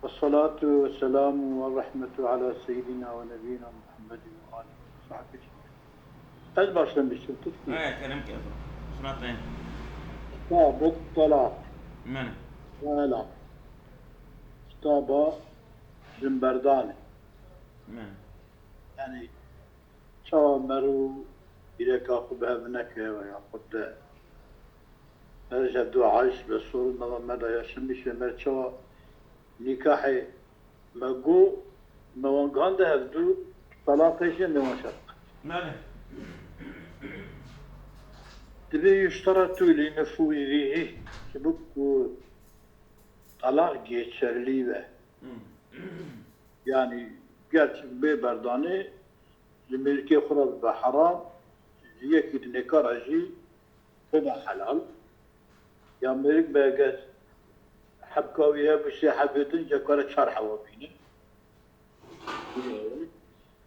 والصلاة والسلام والرحمة على سيدنا ونبينا محمد وآله وصحبه. از başlamıştım tutki. كلام كده. سمعت ايه؟ كتاب الطلاق. من؟ طلاق. كتاب زنبردان. من؟ يعني شو مرو إلى كاخو بها منك ويا قد نرجع دو عايش بسور ما مدى يشمش مر شو نكاح مجو موانغان ده هفدو طلاق ايش نواشر. من؟ تبي يشترط لنفوذه سبك طلاق geçerli ve yani gerçek bir berdane الملكية خرج بحرام يكيد نكرجي فما حلال يا ملك باجز حبكاويها بشي حبيتن جكرة شرح وبينه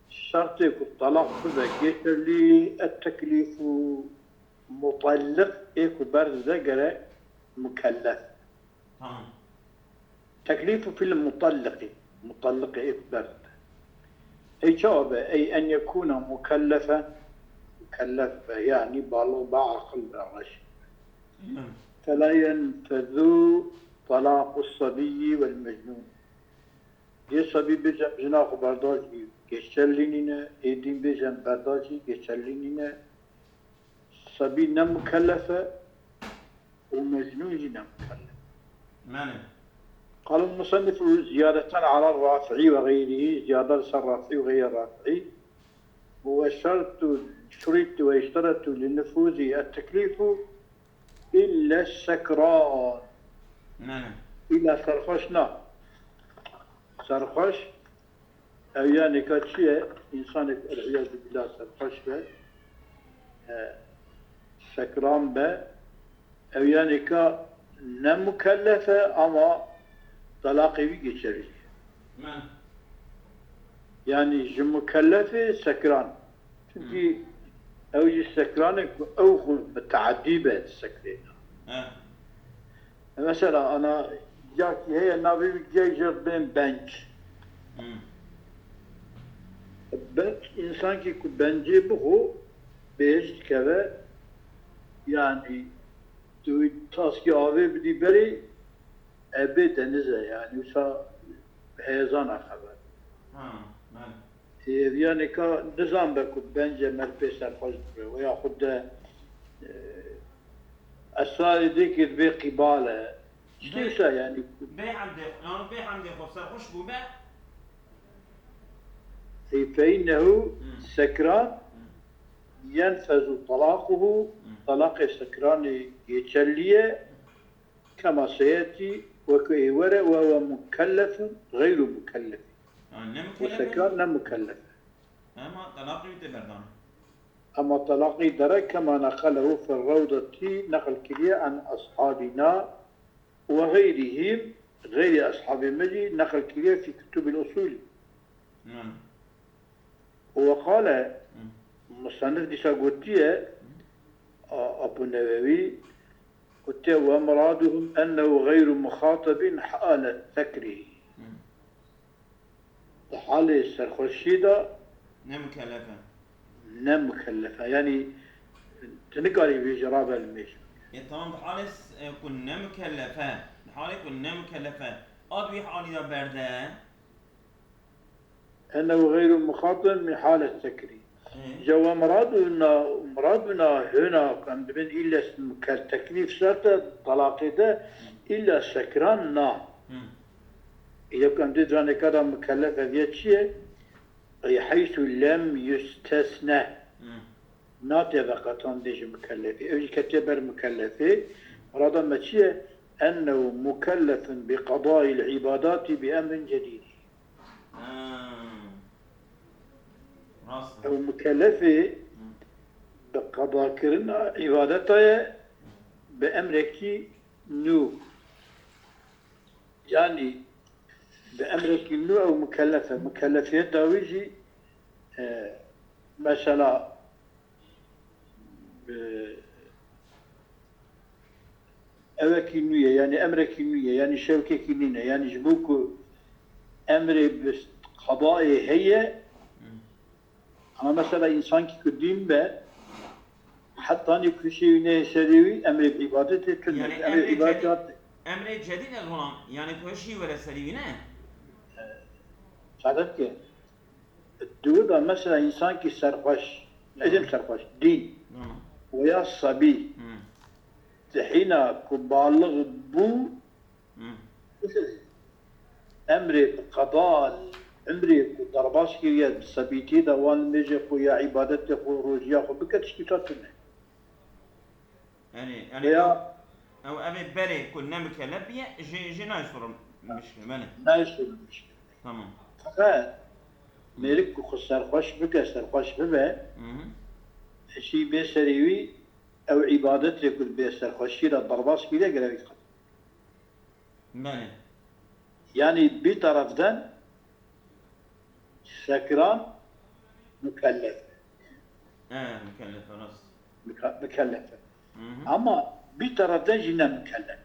الشرط يكون الطلاق فبقيت اللي التكليف مطلق يكون برد ذكر مكلف تمام. تكليفه في المطلق مطلق يكون أي جواب أي أن يكون مكلفا مكلف يعني بعقل الرشد فلا ينفذ طلاق الصبي والمجنون دي صبي بجم جناح برداشي geçerliğine edin bejam berdاشي geçerliğine صبي مكلفة ومجنون مكلف من؟ قال المصنف زيادة على الرافعي وغيره زيادة الرافعي وغير الرافعي هو شرط ويشترط للنفوذ التكليف إلا السكران من؟ إلا سرخشنا سرخش أو يعني كاتشيء إنسان العياذ بالله سرخش به سكران به أو يعني كنمكلفة أما طلاقي geçerli. من؟ يعني مكلفة سكران. çünkü أوجي السكران أو بالتعدي به السكرين. مثلا أنا جاك هي نبي جاي بين بنك. بنك إنسان كي بنجي بهو بيج كذا يعني توي تاسكي أبي بدي بري أبي دنزة يعني وشا هيزان خبر. من؟ يعني كنظام بكو بنجي مربي سرخوش وياخد السؤال ديك تبي قبالة شتيشا يعني بي عندي خسر خوش بو بقى. فإنه سكران ينفذ طلاقه طلاق السكران يتشليه كما سيأتي وكيورة وهو مكلف غير مكلف وسكران مكلف أما طلاقي بتبردان. أما طلاقي درك كما نقله في الروضة نقل كلية عن أصحابنا وغيرهم غير أصحاب المجي نقل كلية في كتب الأصول. وقال مصنف ديشا قلتية أبو النووي قلت ومرادهم أنه غير مخاطب حال ذكره حال السرخشيدة نمكلفة يعني تنقري في جرابة الميش طبعا بحالة كنا مكلفة بحالة كنا مكلفة أدوي حالي برده أنه غير مخاطب من حالة ذكره جو مرادنا هنا كان بين إلا التكليف شرط طلاقي ده إلا سكران نا إذا كان تدران كذا مكلفة ذي أي حيث لم يستثنى ناتبقة ديش مكلفة أو كتبر مكلفة مراد ما أنه مكلف بقضاء العبادات بأمر جديد أو مكلفة بقضاء كرنا عبادتها بأمرك نو يعني بأمرك نو أو مكلفة داويجي مثلا أوكي نوية يعني أمرك نوية يعني شوكة كنينة يعني جبوك emri bir kadai heye ama mesela insan ki kudüm be hatta ni kuşi ne serivi emri ibadet ettin Yani emri ibadet emre cedid az olan yani koşi vere serivine. sadet ki diyor da mesela insan ki serhoş edim serhoş din Tamam. veya sabi hina kuballık bu emri kadal emri darbaş giriye sabiti da wan meje ko ya ibadet ko rojiya ko biket iştitatne Yani veya او ابي بري كنا مكلبيه جي نايصر مشكله مالي neyse تمام fakat melik ku serhoş bike serhoş be شيء بيسريوي او عبادت يقول بيسر خشيرة ضرباس كده قرابي مالي يعني بطرفdan سكران مكلف مكلف خلاص مكلف اما بطرفdan جنة مكلف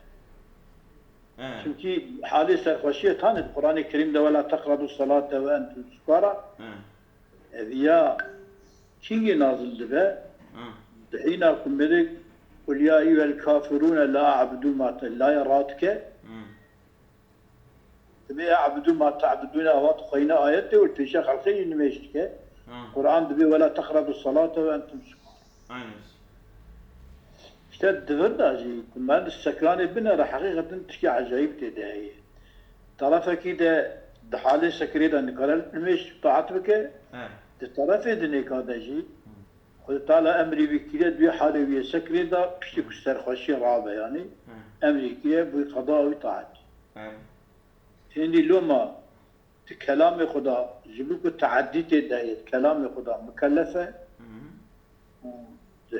çünkü hali serhoşiye tanıdı Kur'an-ı Kerim'de وَلَا تَقْرَبُوا الصَّلَاةَ وَاَنْتُمْ سُكَارَى ya kingi nazıldı be حين كمرك قل يا أيها الكافرون لا أعبد ما لا يراتك تبي أعبد ما تعبدون أوات خينا آيات والفيشة خلقين نمشتك القرآن تبي ولا تقربوا الصلاة وأنتم سكارى اشتد ذرنا جي كمان السكران ابننا راح حقيقة تشكي عجائب تداهية طرفك كده دحالي سكريدا نقرأ نمشت طاعتك طرفي دنيك هذا جي خد تعالى أمري بكيرة دوي حالي ويا سكري دا بشتي كستر خشي رابع يعني أمري كيرة بقضاء وطاعت هندي لوما كلام خدا جبلوك تعدي تدايت كلام خدا مكلفة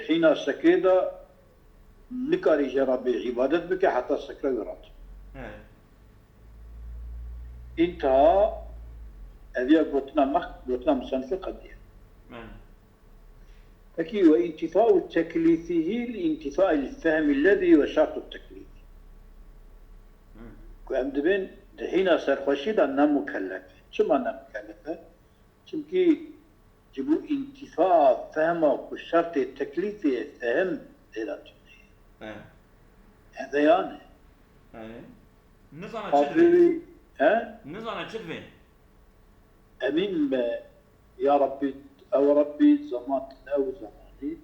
حين سكري دا نكاري جرابي عبادت بك حتى سكري ورات انتهى أذيا قلتنا مصنفة قدير فكي وانتفاء تكليفه لانتفاء الفهم الذي هو شرط التكليف. وعند بين حين سرخوشي دا نم مكلف. شو معنى مكلفة؟ çünkü bu intifa fehma ku şart-ı teklifi fehm deratı. هذا يعني. نزانة شدوي. ها؟ نزانة شدوي. أمين يا ربي أو ربي زمان أو زماني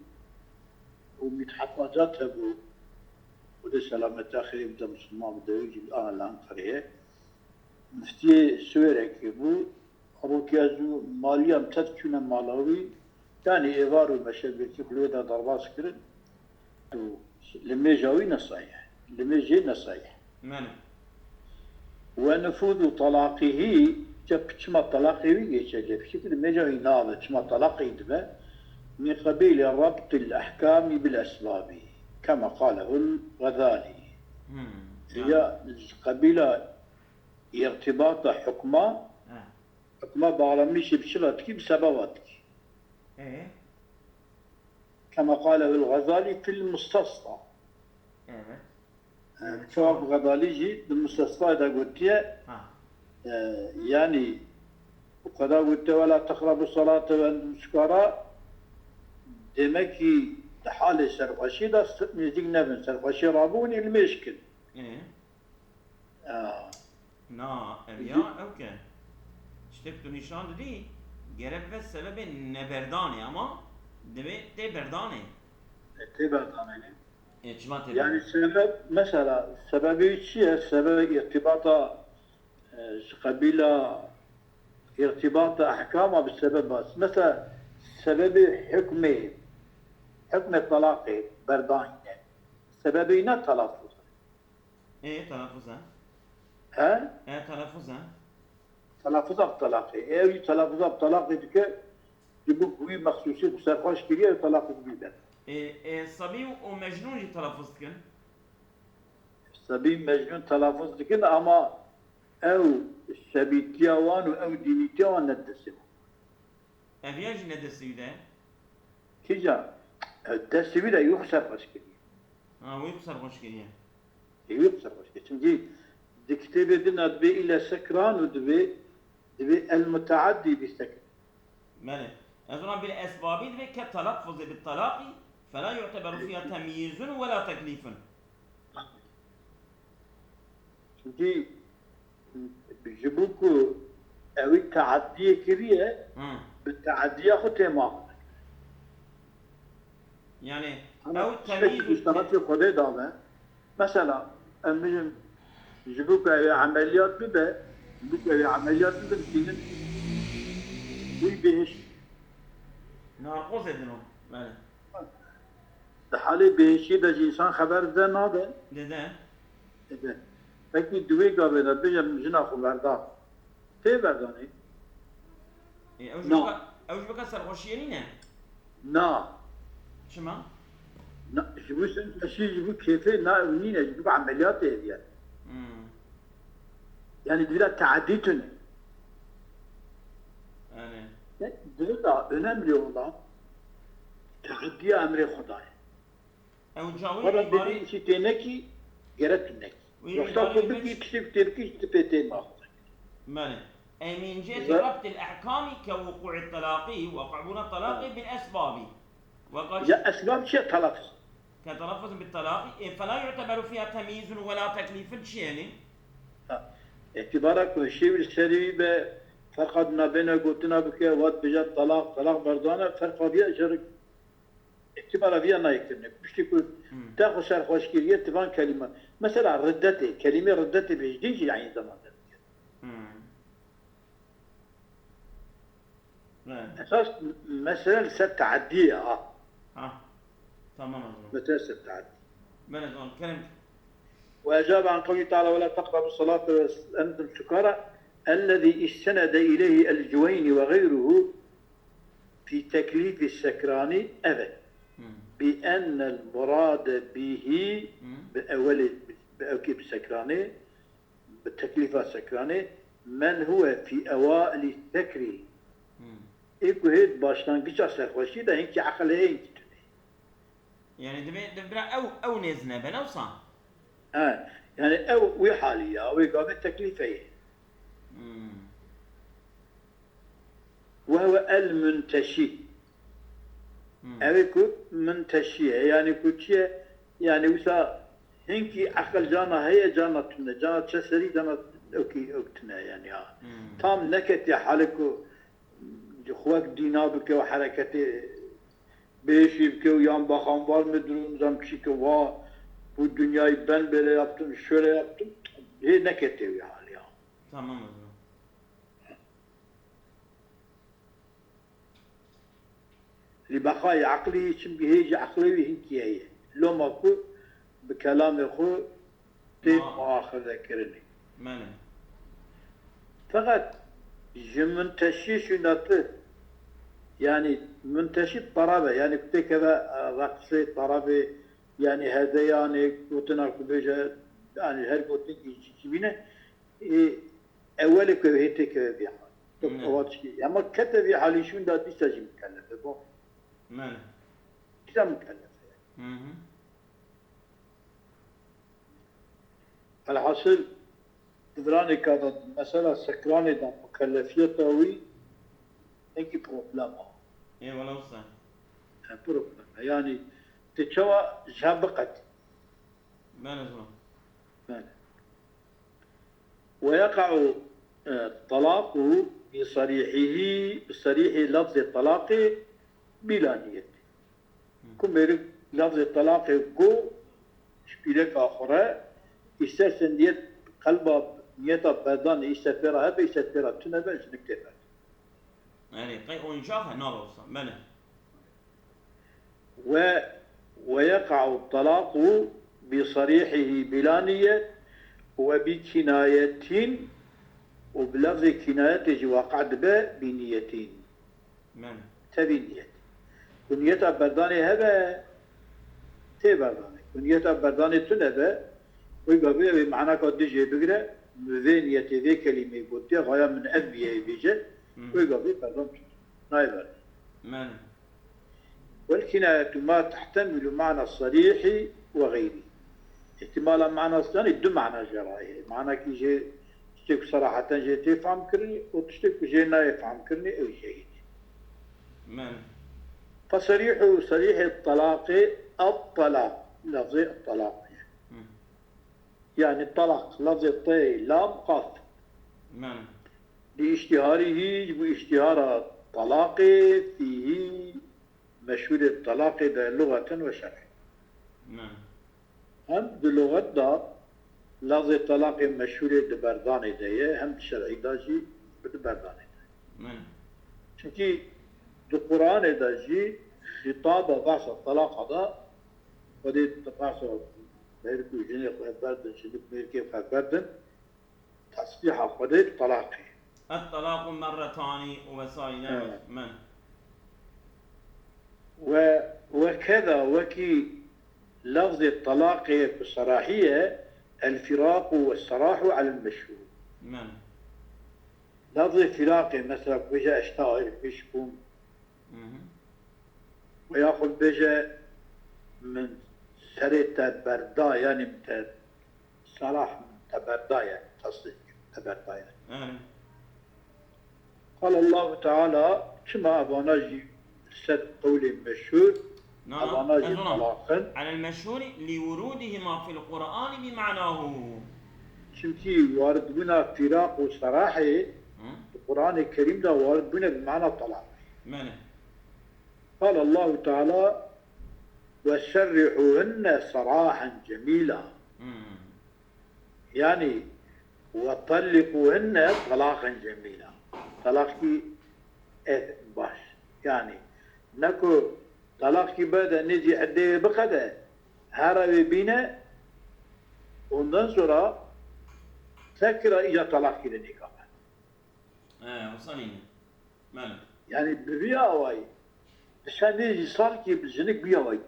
ومتحفظاتها بو وده سلامة آخر يبدأ مسلمان بده يجي الآن الأنقرية مفتي سويرك بو أبو كيازو ماليا متدكونا مالاوي يعني إيوارو مشابكي بلودا ضرباس كرن لما جاوي نصايح لما جي نصايح ونفوذ طلاقه كما طلاقه ويجي بشكل مجاوي ناظر كما طلاقه دبا من قبيل ربط الأحكام بالأسباب كما قاله الغزالي هي قبيلة ارتباط حكمة بعلميش بشلتك بسبباتك كما قاله الغزالي في المستصفى كتاب غزالي جي بالمستصفى إذا قلت يعني وقد قلت ولا تقربوا الصلاة وأنتم سكارى demek ki hali serhoşi da müzik nebin serhoşi rabun ilmeşkil. Na, ya okey. İşte tu nişan dedi. Gerek ve sebebi neberdani ama demek de berdani. Berdani. İçmat yani sebep mesela sebebi şiye sebep irtibata kabila irtibata ahkama bir sebep var. Mesela sebebi hükmü talaqı berdani. Sebebi ne telaffuz? Telaffuz ha? He? Telaffuz ha? Telaffuz ab talaqı. Eğer telaffuz ab talaqı dike bu huyu mahsusi bu serhoş giriyor telaffuz bilir. Sabi o mecnun ji telaffuz dikin? Sabi mecnun telaffuz dikin ama ev şebitiyavan ve ev dinitiyavan neddesi. Eviya ji neddesi de? Kica desi de yok serhoş giriyor. O yok serhoş giriyor. Yok serhoş giriyor. Çünkü dikte bedin adbe ile sekran udbe المتعدي بالسكن. بله أظن بالأسباب دبي كتلفظ بالطلاق فلا يعتبر فيها تمييز ولا تكليف. دي بجيبوكو او التعدية كبيرة بالتعدية خطي ما يعني أنا أو التمييز اشتغلت في خدي دامه مثلا المهم يجيبوك عمليات ببه يجيبوك عمليات ببه بتنين ويبهش ناقص إذنه. بله حالي بهشي ده إنسان خبر ده ناده ده إذا فكي دوي قابل بيجم جنا خبردا تي برداني أوش بك سرغشيني نه نا شما نا جبوس أشي جبو كيفي نا ونينا جبو عمليات هذه يعني ديلا تعديتني أنا ديلا önemli olan تعدي أمر خداي أو جاوي مرة عبارة بدي شيء تنكي جرت يخطأ بك يكشف تركيش تبتين ما ماله أي من جهة ربط الأحكام كوقوع الطلاق وقعون الطلاق بالأسباب وقد يا أسباب شيء تلفظ كتلفظ بالطلاق فلا يعتبر فيها تمييز ولا تكليف شيء اعتبارك الشيء السري فرق ما بين قلتنا بك وات بجد طلاق بردانه فرق بيا شرك اعتبار بيا نايكرنك مش تقول تاخذ شر خوشكيريه تبان كلمه مثلا ردتي كلمه ردتي بجديد يعني زمان اساس مثلا ست تعديه تمام مثلا ست تعدي بلد كلمة واجاب عن قوله تعالى ولا تقربوا الصلاه وانتم سكارى الذي استند اليه الجويني وغيره في تكليف السكران أبد بأن المراد به بأول بأوكيب السكراني بالتكليف السكراني من هو في أوائل السكر إيكو هيد باشلانجيش سرخوشي ده هنكي عقله هنكي يعني دبرا أو نزنا بنوصا يعني أو وحالية أو إقامة تكليفية وهو المنتشي أبيكو منتشي يعني كوتشي يعني وسا هنكي عقل جانا هي جانا تنا جانا تشسري جانا أوكي أوكتنا يعني تام نكت يا حالكو جخوك دينابك وحركتي بيشيبك ويام بخانوار مدرون زمشيك وا bu dünyayı ben böyle yaptım, şöyle yaptım, ne ketiyor yani ya. Tamam. لبقاء عقله için bir hece aklı ve hikâye. Lomaku بكلام خو تيب مؤاخذة كرني. ماله. Fakat منتشي şunatı yani منتشي طرابة yani كذا رقصي طرابة yani هذياني كوتنا كبيجة يعني هر كوتن كيجيبينه أول كوهيتك بيها. أول شيء أما كتب حالي شون ده تيجي مكلفة بو. ماله. كذا مكلفة. الحاصل إدراني كذا مثلا سكراني ده مكلفية توي إنكي بروبلما. إيه ولا وصل. بروبلما يعني تشوى جابقت. ماله. ويقع طلاقه بصريح لفظ الطلاق بلا نية. كم لفظ الطلاق كو شبيلك آخرى إسترسن نية قلبه نية بدان يستفرها بيستفرها تنبأ جنك تفعل. يعني قي أنشافها نالوسا ماله. ويقع الطلاق بصريحه بلا نية وبكناية وبلفظ كناية وقعد بنيتين. من؟ تبي نية. كنية برداني هبا تي برداني. كنية برداني تنبا ويقابل بمعنى قد يجي بقرأ ذي نية ذي كلمة بوتي غاية من أنبياء بيجي ويقابل بردان نايبر. من؟ والكناية ما تحتمل معنى الصريح وغيره. احتمالا معنى الثاني دو معنى جرائه معنى كيجي تشتك صراحة جيتي فهم كرني وتشتك جينا يفهم كرني أو شيء من صريح الطلاق الطلاق لفظ الطلاق يعني الطلاق لفظ الطي لام قاف من لاشتهاره واشتهار الطلاق فيه مشهور الطلاق ده لغة وشرع من هم بلغة دا لفظ الطلاق مشهور دبردان ده هم شرعي داجي بدبردان ده من çünkü القرآن ده جي خطاب بحث الطلاق هذا ودي بحث بيركو جنيه خبردن شدك بيركي خبردن تصبيح خدي الطلاق الطلاق مرتان وسائل من وكذا وكي لفظ الطلاق بصراحية الفراق والسراح على المشهور من لفظ الفراق مثلا بيجا اشتغل بيشكم وياخذ بيجا من سريت بردا يعني من صلاح تبردا يعني تصديق تبردا يعني قال الله تعالى كما أباناجي سد قولي مشهور أباناجي طلاقا على المشهور لورودهما في القرآن بمعناه çünkü وارد بنا فراق وصراحة القرآن الكريم ده وارد بنا بمعنى الطلاق قال الله تعالى وسرحوهن سراحا جميلا يعني وطلقوهن طلاقا جميلا طلاقي باش يعني نكو طلاقي بدا نجي عدي بقدر هربي بينا ondan sonra tekrar iyice talak ile nikah. وصلينا ماله Yani bir avay sen de sal ki bizlik bir avay.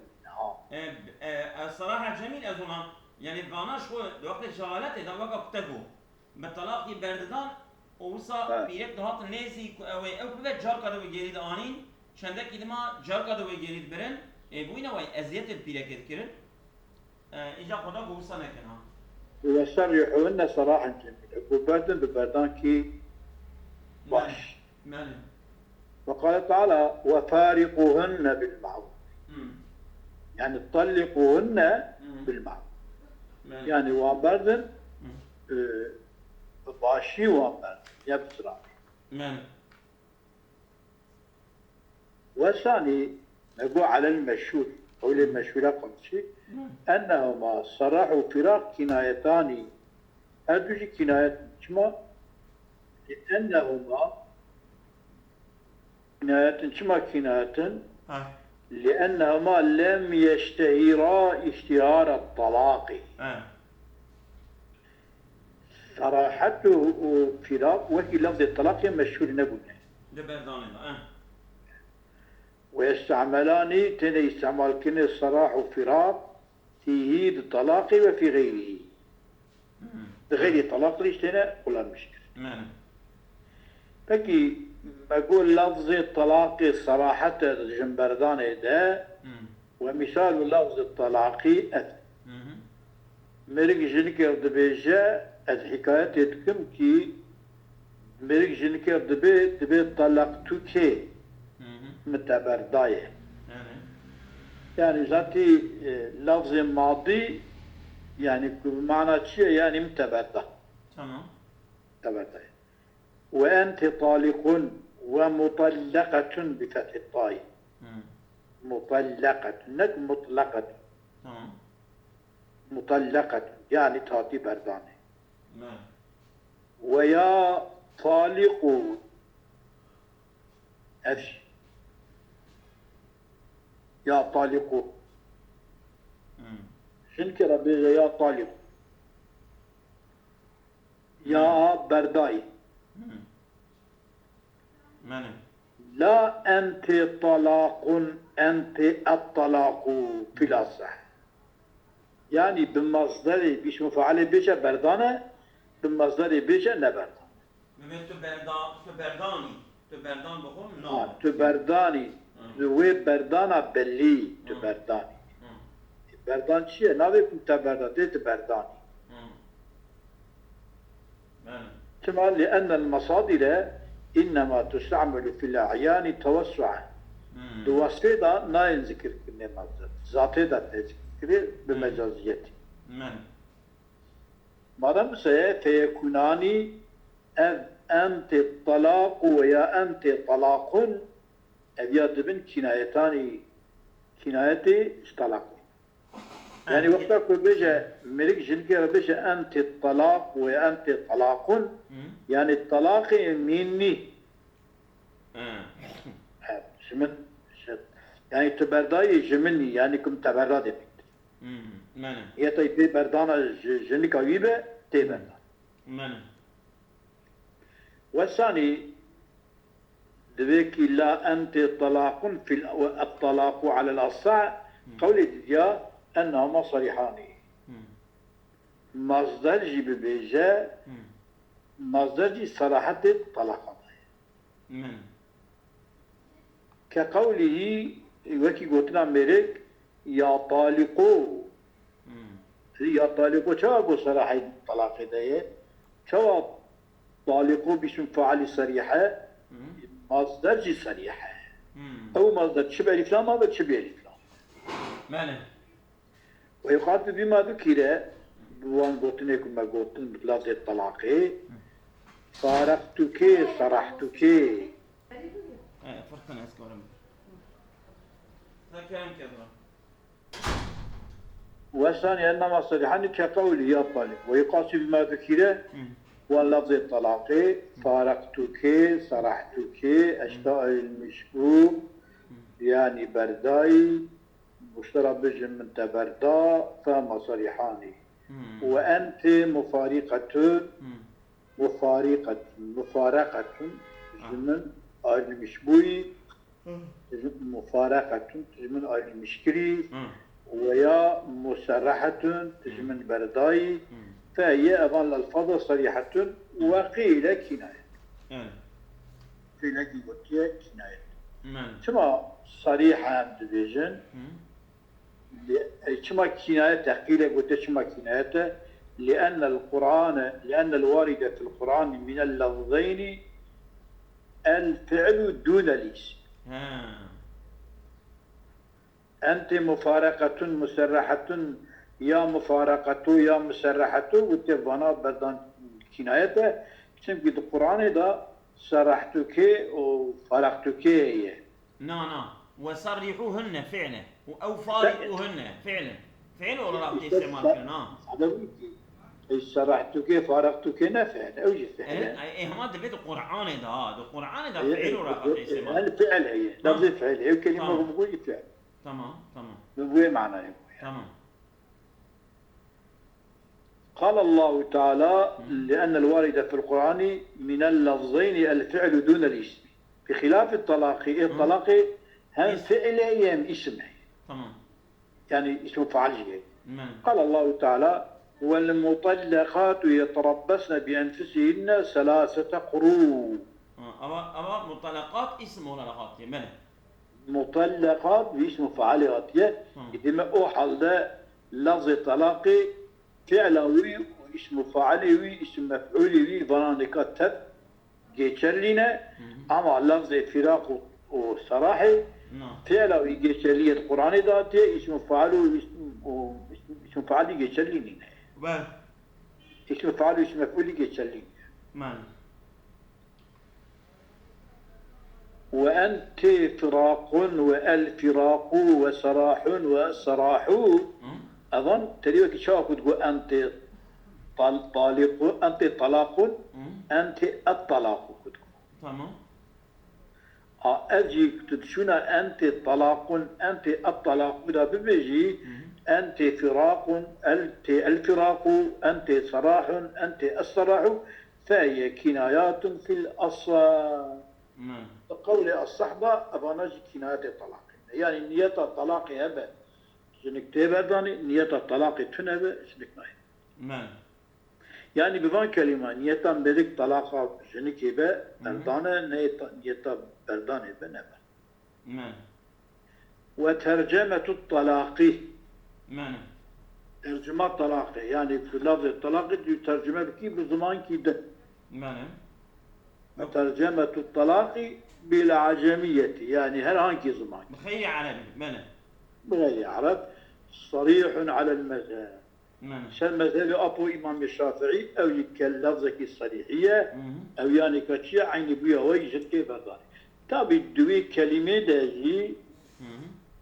الصراحة جميل أظن يعني فاناش هو وقت الشغالات إذا وقف تكو بالطلاق برددان ووصا بيرك دهات النازي أو كذا جار كده وجريد آنين شندك إذا ما جار كده وجريد برن بوينا واي أزيت البيرك يذكرن إجا خدا ووصا نكنا وسرحوهن صراحا جميلا وبردن ببردان كي باش ماله وقال تعالى وفارقوهن بالمعروف يعني طلقوهن بالمعروف يعني وبردن باشي وبردن يبصرا والثاني نقول على المشهور قول المشهور قبل شيء أنهما صراح فراق كنايتان هذه كناية كما لأنهما كناية لأنهما لم يشتهرا اشتهار الطلاق صراحته فراق وهي لفظ الطلاق مشهور نبونا ويستعملان يستعمل كن الصراح وفراق فيه الطلاق وفي غيره غير الطلاق ليش هنا ولا المشكلة peki بقول لفظ الطلاق صراحة جنبردان ده ومثال لفظ الطلاق مرق جنك يرد بيجا الحكاية يتكم كي مرق جنك يرد بي طلقتك متبرداية يعني ذاتي لفظ ماضي يعني بمعنى شيء يعني متبردة تمام متبردة وأنت طالق ومطلقة بفتح الطاء مطلقة نك مطلقة مطلقة يعني تعطي بردانة ويا طالق أفش يا طالق شنك ربي يا طالق يا برداي لا أنت طلاق أنت الطلاق في الأصح يعني بمصدر بيش مفعل بيش بردانة بمصدر بيش نبردان تبردان بخون تبرداني وي بردانا بلي تبرداني بردان چیه؟ ناوی تبردان تبردانی كما لأن المصادر إنما تستعمل في الأعيان توسعا دواسته دا ناين ذكر كنه مصدر ذاته دا تذكر بمجازيته مادام سيء فيكوناني أنت الطلاق ويا أنت طلاق أبيات بن كنايتي طلاق يعني وقتها كل بيجا ملك جنكي بيجا أنت الطلاق ويا أنت طلاق يعني الطلاق مني جمن يعني تبرداي جمني يعني كم تبرد بيت يتي بي بردانا جنك عيبة تبرد والثاني دبيك لا أنت طلاق في الطلاق على الأصح قولي ديا أنهما صريحان مصدر جيب بيجا مصدر جي صراحة الطلاق كقوله وكي قلتنا مريك يا طالقو يا طالقو شو صراحة الطلاق ده شو طالقو باسم فعل صريحة مصدر جي صريحة أو مصدر شبه الإفلام ما شبه الإفلام ماله ويقال بما ذكر بوان قلتناكم ما قلتن بلفظ الطلاق فارقتك صرحتك فرقنا اسكورم كلام كذا والثاني انما صريحا كقوله يا طالب ويقاس بما ذكر واللفظ الطلاق فارقتك صرحتك اشتاء المشبوه يعني برداي مشترى بجن من تبردا فما صريحان وانت مفارقة من المشبوه مفارقة من المشكري ويا مسرحة من برداي فهي أيضا الألفاظ صريحة وقيل كناية قيل كناية كما صريحة ديفيجن كما كناية تحقيل قلت كما كناية لأن الوارد في القرآن من اللفظين الفعل دون الاسم أنت مفارقة مسرحة يا مفارقة يا مسرحة وتبانا بدن كنايته كم في القرآن ده سرحتك وفارقتك هي نعم وصرحوهن فعلا أو فارقوهن فعلا فعل ولا لا استعمال كنا سرحتك فارقتك نفعل أو جفعل إيه ما دبيت القرآن ده القرآن ده فعل ولا لا استعمال الفعل هي لفظ فعل هي كلمة مبغوية فعل تمام مبغوية معناه تمام قال الله تعالى لأن الوارد في القرآن من اللفظين الفعل دون الاسم بخلاف الطلاق الطلاق هم فعل أيام اسمه تمام يعني اسم فعل جيد قال الله تعالى والمطلقات يتربصن بأنفسهن 3 قروء أما مطلقات اسم ولا لغات ماله مطلقات باسم فعل غاتية إذا أوحل ده لفظ طلاق فعلوي واسم فعلوي اسم مفعولوي ظنانك تب جيشلنا أما لفظ فراق وصراحة فعلوي جيشلية القرآن ذاتي اسم فعلوي اسم فعلي جيشليني اسم فعلوي اسم مفعولي جيشليني وأنت فراق والفراق وسراح والسراح أظن تريد كشاف تقول أنت طالق أنت طلاق أنت الطلاق تمام أجي تدشونا أنت طلاق أنت الطلاق إذا بيجي أنت فراق أنت الفراق أنت سراح أنت السراح فهي كنايات في الأصل قول الصحبة أبانج كنايات الطلاق يعني نية الطلاق هبه جنك تبرداني نية الطلاق تنبه جنك ناي يعني بفان كلمة نية بدك طلاق جنك هبه بردانه نية بردانه بنبه وترجمة الطلاق ترجمة الطلاق يعني في لفظ الطلاق ترجمة بكي بزمان كده منه ترجمة الطلاق بالعجمية يعني هل هانكي زمان بخير عربي منه بغير عرب صريح على المذهب منه شان مذهب أبو إمام الشافعي أو يكلفظك الصريحية أو يعني كتشي عيني بيها ويجد كيف هذا تابي دوي كلمة داجي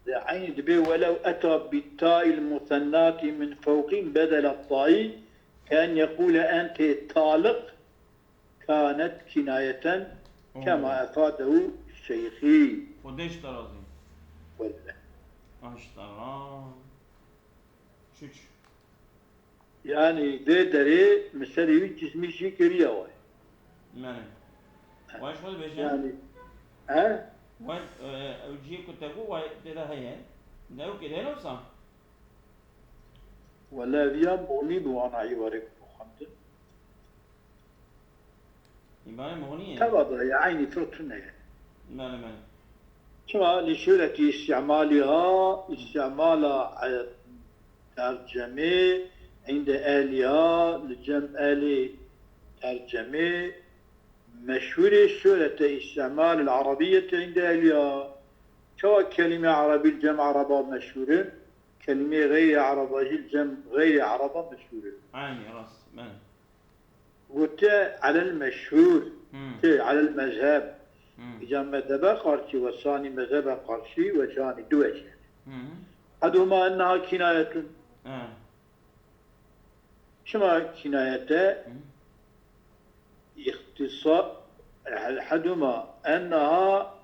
عين دبي ولو أتى بالتاء المثنات من فوق بدل الطاء كان يقول أنت طالق كانت كناية كما أفاده الشيخي خديش ترازي ولا اشترى شوش يعني ده دري مسألة جسمي شيء كريه واي منه وايش خد بيشن يعني ها وين اوجي كتبو واي ده هي ده كده لو صح ولا بيام بوني بوانا عيوارك بخمد يبقى مغنية تبادر يا عيني فرطنا يعني منه كما لشرة استعمالها على ترجمة عند أهلها لجمع أهل ترجمة مشهورة شهرة استعمال العربية عند أهلها سواء كلمة عربية الجمع عربة مشهورة كلمة غير عربة الجمع غير عربة مشهورة عيني راس منه قلت على المشهور على المذهب إذا مذهب قرشي والثاني مذهب قرشي وجاني دوجه أحدهما أنها كناية شما كناية اختصار أحدهما أنها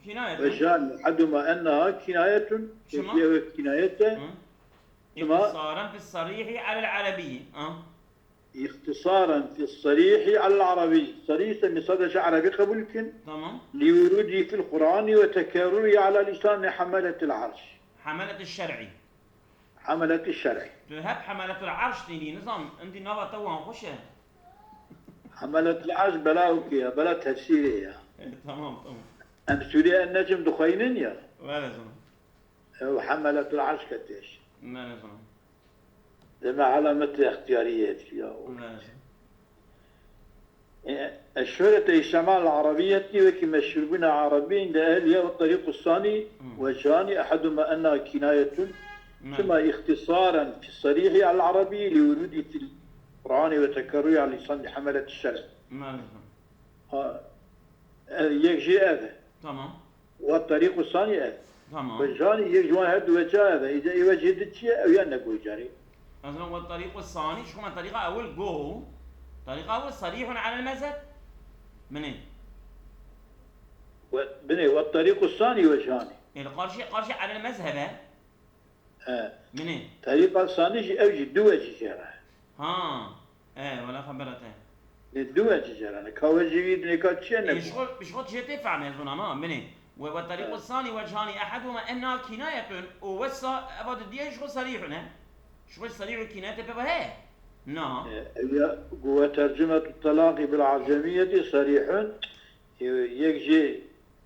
كناية وجاني أحدهما أنها كناية شما؟ كناية اختصارا في الصريح على العربية اختصارا في الصريح على العربي صريح مصدر عربي قبلكن تمام لوروده في القرآن وتكرره على لسان حملة العرش حملة الشرعي حملة الشرع تهب حملة العرش تيني نظام عندي نبا توان خوشه حملة العرش بلا وكيا بلا تفسيرية تمام أن سوريا النجم دخينين يا ولا زمان وحملة العرش كتيش لا زمان لما علامة اختيارية فيها لا زمان الشهرة الشمال العربية وكما يشربون عربيين لأهلها والطريق الثاني وجاني أحدهما أنها كناية ثم اختصارا في الصريح على العربي لورود في القرآن وتكرره على لسان حملة الشرع ما يجي هذا تمام والطريق الثاني هذا تمام وجاني يجي هذا وجه هذا إذا وجدت شيء أو ينقول جاري مثلا والطريق الثاني شو من طريقة أول جو طريقة أول صريح على المذهب منين؟ بني والطريق الثاني وجهاني يعني قرشي على المذهب منين؟ طريق الثاني أوجي دوجي جرا ولا خبرته الدوجي جرا كوجي نكاتشين بشغل شيء تفهم يا زلمة منين؟ والطريق الثاني وجهاني أحدهما أنها كناية ووسا أبد الدين شغل صريح شغل صريح كناية ببهاء نعم هو ترجمة الطلاق بالعجمية صريح يجي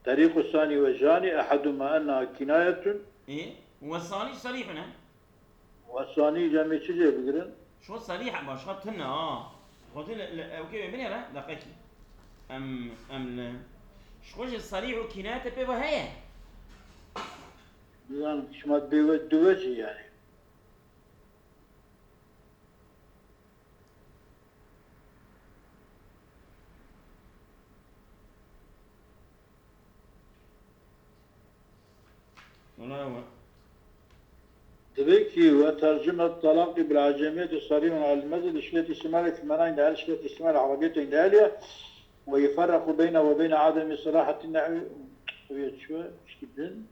طريق الثاني وجهاني أحدهما أنها كناية والثاني صريح والثاني جميع شيء بقرن شو صريح باش خدتنا قلت اوكي بني لا دقيقة لا شو الصريح كناية ببهاء يعني شمات بيودوجي يعني تبكي وترجمة الطلاق بالعجمية صريح على المذهب لشلة الشمال في المناين لأهل شلة الشمال العربية عند أهلها ويفرق بينه وبين عدم صراحة النحو شو جدا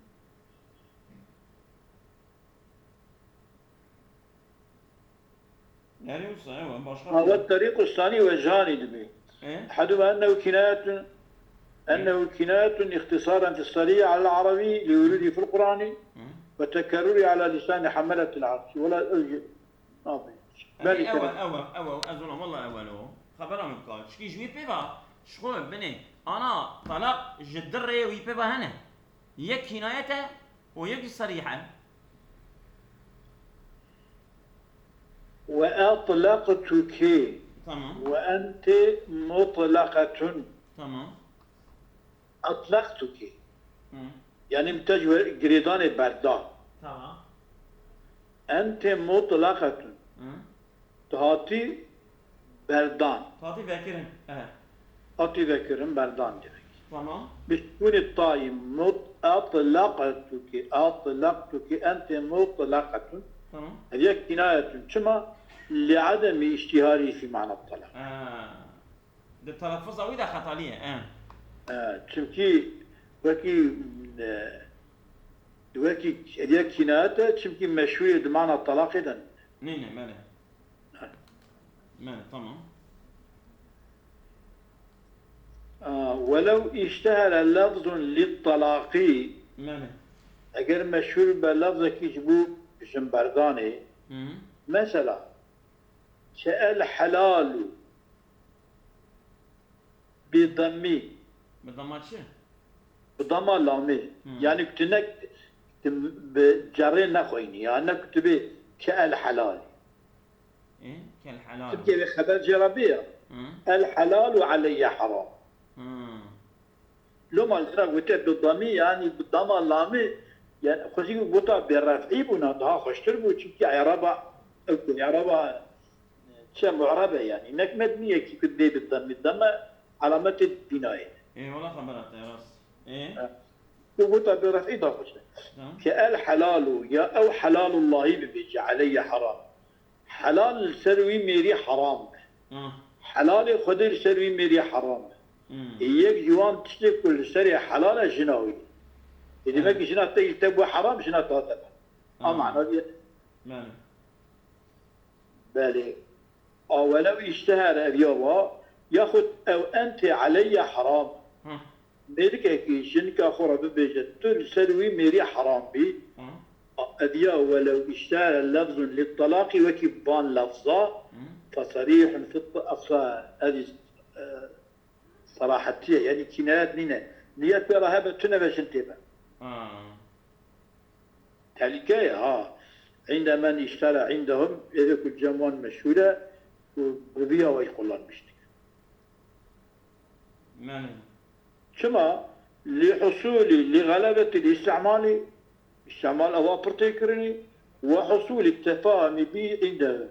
يعني هذا الطريق الثاني وجهاني دبي أحدهما أنه كناية اختصارا في الصريح على العربي لوروده في القرآن وتكرره على لسان حملة العرش ولا أوجه أول أظن والله أوله خبره من قال شكي جوي بيبا شغل بني أنا طلاق جدري ويبيبا هنا يك كنايته ويك صريحة وأطلقتك Tamam. وأنت مطلقة Tamam. أطلقتك Hı. يعني متجوه قريدان بردان Tamam. أنت مطلقة Hı. تهاتي بردان Fatih Bekir'in. Evet. أطي ذكرن بردان demek. Tamam. بتكون الطاي أطلقتك أنت مطلقة Tamam. هذه كناية كما لعدم اشتهاري في معنى الطلاق. De telaffuz avi de hataliye. Çünkü وكي وكي هذه كناية çünkü meşhur بمعنى الطلاق إذن. Neyine mele. Mele tamam. ولو اشتهر لفظ للطلاق Mele. اگر مشهور بلفظ كيش بو جنبرداني Hı. مثلا كالحلال بضمي Bedamaçı. بضم لامي يعني كتنك بجرين نخويني يعني كتبي كالحلال Kel halal. تبكي بخبر جربية Hı. الحلال علي حرام Hı. لو ما الفرق وتب بالضمي يعني بالضم لامي يعني خشي بوتا بالرفعي بنا ده خوشتر بو çünkü عربة عربة شيء معربة يعني انك مدنية كي كتبي بالضم الضم علامة البناء Eyvallah haber attı yaras. بوتا بالرفعي ده خوشتر Tamam. كالحلال يا او حلال الله بيجي علي حرام حلال سروي ميري حرام Hı. حلال خدر سروي ميري حرام Hı. يك جوان تشتي كل سري حلال جناوي إذا ما جنات تيلتبو حرام جنات هذا معنى Mele. بالي أو ولو اشتهر أبيضا ياخذ أو أنت علي حرام Hı. ميرك كي جنك خرب بيجت ترسلوي ميري حرام بي Hı. أبيا ولو اشتهر لفظ للطلاق وكبان لفظا Hı. فصريح في هذه صراحتية يعني كنايات نينا نيات بها هبة تنبش انتبه تلكاية عندما اشترى عندهم يذوك الجموان مشهورة وبيها ويقولون مشتك Mele. كما لحصول لغلبة استعمال أوابر تيكرني وحصول التفاهم به عندهم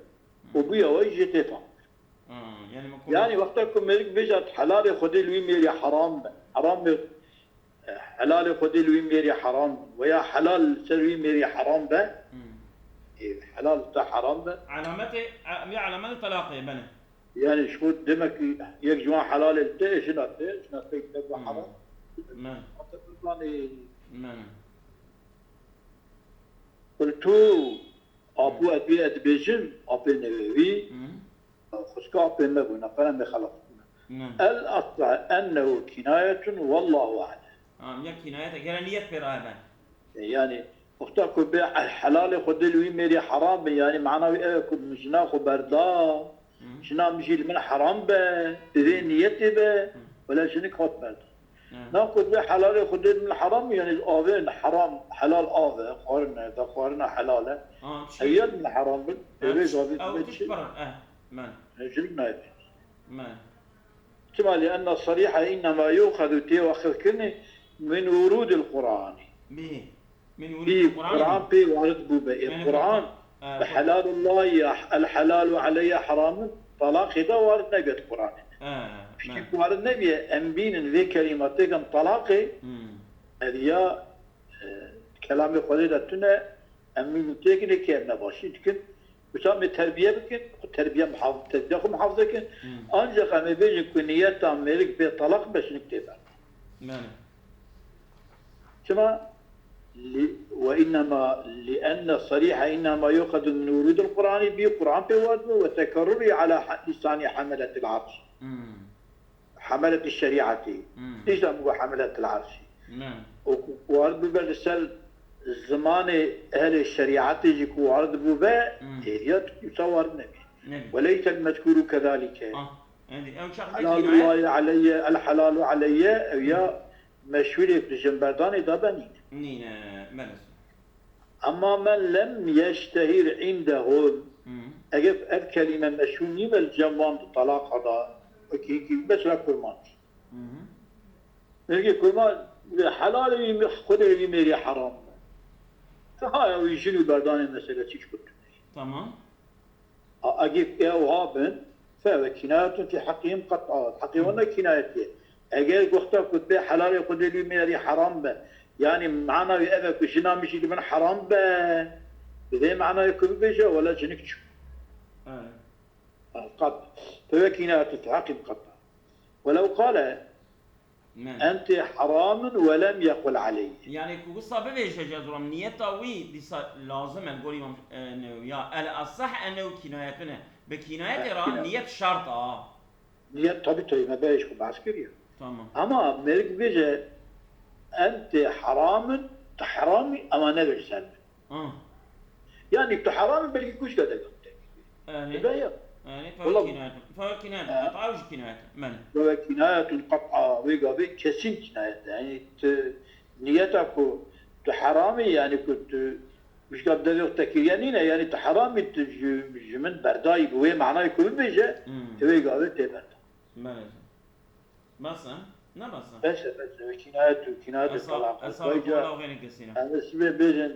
وبيها ويجي تفاهم يعني وقتكم ملك بجت حلال خدي الويميري حرام حلال خدي الويميري حرام ويا حلال سلوي ميري حرام به حلال تا حرام به علامته علامات طلاقه بني يعني شو دمك يجوا حلال التي شنو تكتب حرام نعم قلت ابو ابي ادبيجن ابي نبوي خشكا ابي مبونا فانا مخلص الاصل انه كنايه والله اعلم يا كنايه غير براهبا يعني اختكم بالحلال خد لي ميري حرام يعني معناه اكو مشنا خبردا شنا مشي من حرام به اذا نيتي به ولا شنو خبردا ناخذ حلال خد من الحرام يعني الاوين حرام حلال اوه قارنا حلاله هي من الحرام او تشبر ما جلنا ما كما لان الصريح انما يؤخذ واخذ كني من ورود القران به من ورود القران في وارد بوبا القران حلال الله الحلال علي حرام طلاق ده وارد نبي القران وارد نبي انبين ذي كلمتك طلاقي هذه كلام خليلتنا امين تكني كيف نباشي تكن وسام التربيه بكن التربيه محافظه كن انجا قام بيجي كنيات ملك بطلاق باش نكتبها نعم كما وإنما لأن الصريح إنما يؤخذ من ورود القرآن بقرآن بوارده وتكرره على لسان حملة العرش حملة الشريعة ليس هو حملة العرش وارد بالرسال زمان أهل الشريعة يجي وارد بوبا يصور النبي وليس المذكور كذلك حلال الله علي الحلال علي يا مشهور في جنبردان دابني أما من لم يشتهر عندهم اجيب الكلمه مشوني بالجمعان طلاق هذا كي بس لا كرمان نجي كرمان حلال خذ اللي ميري حرام فهاي يجيني بردان المساله تيش كنت تمام اجيب اوهابن فهو كنايه في حقهم قطعات حقهم كنايتين اجي وقتها كنت حلال خذ اللي ميري حرام به يعني معنا يأذى كشنا مش اللي من حرام به بذي معناه يكون بيجا ولا جنكش قط فهو كناية في حقهم قطع ولو قال أنت حرام ولم يقل عليه يعني قصة بيجا جزرم نيته وي دي لازم نقول إنه يا الأصح أنه كنايتنا بكناية را نية شرط نية طبيعي ما بيجي بعسكرية تمام أما ملك بيجا أنت حرام تحرامي أما نبي سلم يعني تحرام بلكي كوش قدر يعني فهو كناية قطعة كناية من فهو كناية قطعة ويقابل كسين كناية يعني نيتك تحرامي يعني كنت مش قادر يغتكر يعني تحرامي جمن برداي بوي معناه يكون بيجا ويقابل تبرد بس بس كناية الطلاق أصاب الله غير كثيرا أنا سبب بيجن